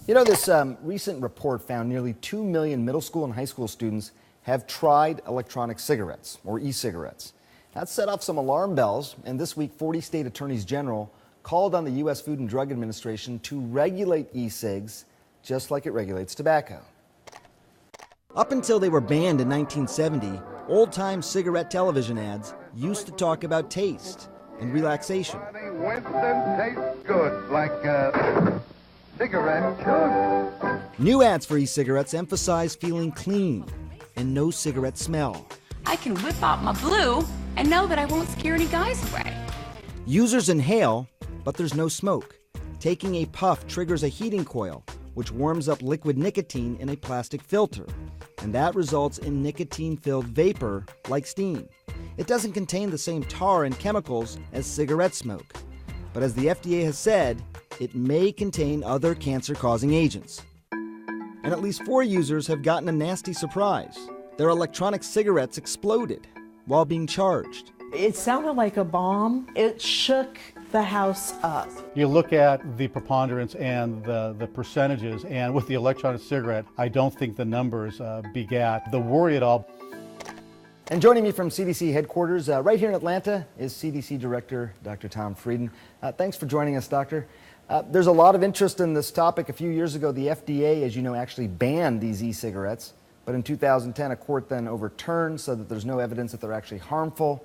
You know, this recent report found nearly 2 million middle school and high school students have tried electronic cigarettes, or e-cigarettes. That set off some alarm bells, and this week 40 state attorneys general called on the U.S. Food and Drug Administration to regulate e-cigs just like it regulates tobacco. Up until they were banned in 1970, old-time cigarette television ads used to talk about taste and relaxation. Winston tastes good, like cigarette should. New ads for e-cigarettes emphasize feeling clean and no cigarette smell. I can whip out my blue and know that I won't scare any guys away. Users inhale, but there's no smoke. Taking a puff triggers a heating coil, which warms up liquid nicotine in a plastic filter, and that results in nicotine-filled vapor like steam. It doesn't contain the same tar and chemicals as cigarette smoke, but as the FDA has said, it may contain other cancer-causing agents. And at least 4 users have gotten a nasty surprise. Their electronic cigarettes exploded while being charged. It sounded like a bomb. It shook the house up. You look at the preponderance and the percentages, and with the electronic cigarette, I don't think the numbers begat the worry at all. And joining me from CDC headquarters right here in Atlanta is CDC Director Dr. Tom Frieden. Thanks for joining us, Doctor. There's a lot of interest in this topic. A few years ago, the FDA, as you know, actually banned these e-cigarettes. But in 2010, a court then overturned so that there's no evidence that they're actually harmful.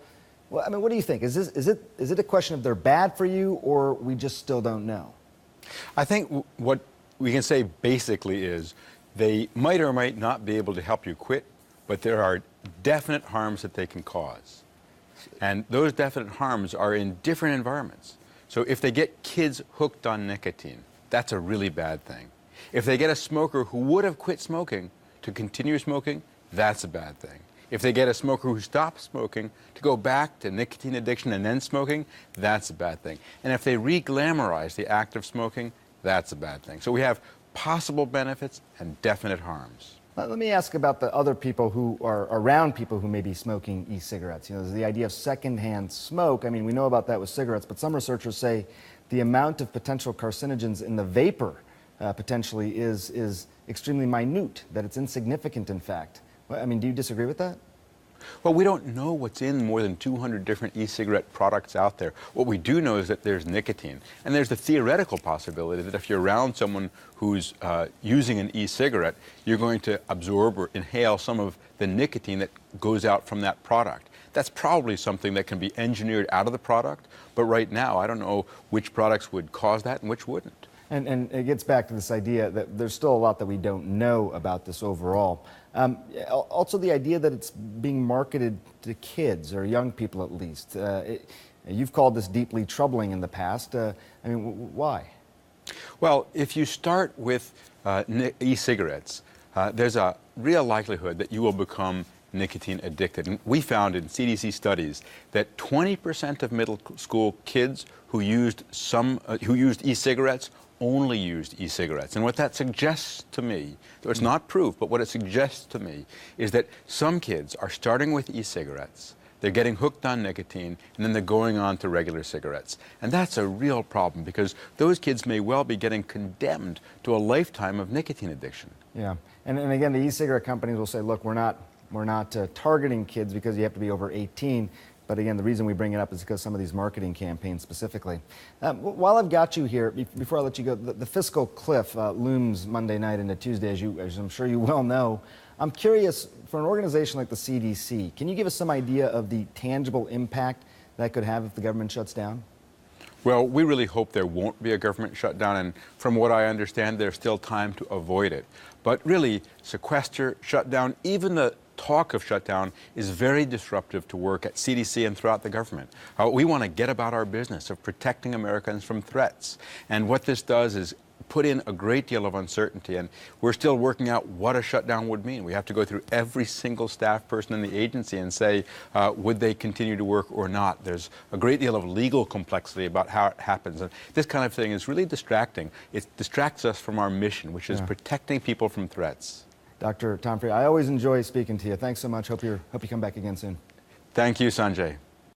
Well, I mean, what do you think? Is it a question of they're bad for you, or we just still don't know? I think what we can say basically is they might or might not be able to help you quit, but there are definite harms that they can cause. And those definite harms are in different environments. So if they get kids hooked on nicotine, that's a really bad thing. If they get a smoker who would have quit smoking to continue smoking, that's a bad thing. If they get a smoker who stops smoking to go back to nicotine addiction and then smoking, that's a bad thing. And if they re-glamorize the act of smoking, that's a bad thing. So we have possible benefits and definite harms. Let me ask about the other people who are around people who may be smoking e-cigarettes. You know, there's the idea of secondhand smoke. I mean, we know about that with cigarettes, but some researchers say the amount of potential carcinogens in the vapor potentially is extremely minute, that it's insignificant, in fact. I mean, do you disagree with that? Well, we don't know what's in more than 200 different e-cigarette products out there. What we do know is that there's nicotine. And there's the theoretical possibility that if you're around someone who's using an e-cigarette, you're going to absorb or inhale some of the nicotine that goes out from that product. That's probably something that can be engineered out of the product. But right now, I don't know which products would cause that and which wouldn't. And it gets back to this idea that there's still a lot that we don't know about this overall. Also the idea that it's being marketed to kids, or young people at least. You've called this deeply troubling in the past. I mean, why? Well, if you start with e-cigarettes, there's a real likelihood that you will become nicotine addicted. And we found in CDC studies that 20% of middle school kids who used e-cigarettes only used e-cigarettes. And what that suggests to me, though it's not proof, but what it suggests to me is that some kids are starting with e-cigarettes, they're getting hooked on nicotine, and then they're going on to regular cigarettes. And that's a real problem, because those kids may well be getting condemned to a lifetime of nicotine addiction. Yeah, and again, the e-cigarette companies will say, look, we're not targeting kids because you have to be over 18. But again, the reason we bring it up is because some of these marketing campaigns specifically. While I've got you here, before I let you go, the fiscal cliff looms Monday night into Tuesday, as I'm sure you well know. I'm curious, for an organization like the CDC, can you give us some idea of the tangible impact that could have if the government shuts down? Well, we really hope there won't be a government shutdown, and from what I understand, there's still time to avoid it. But really, sequester, shutdown, even the talk of shutdown is very disruptive to work at CDC and throughout the government. We want to get about our business of protecting Americans from threats. And what this does is put in a great deal of uncertainty, and we're still working out what a shutdown would mean. We have to go through every single staff person in the agency and say, would they continue to work or not? There's a great deal of legal complexity about how it happens. And this kind of thing is really distracting. It distracts us from our mission, which is protecting people from threats. Dr. Tom Frieden, I always enjoy speaking to you. Thanks so much. Hope you come back again soon. Thank you, Sanjay.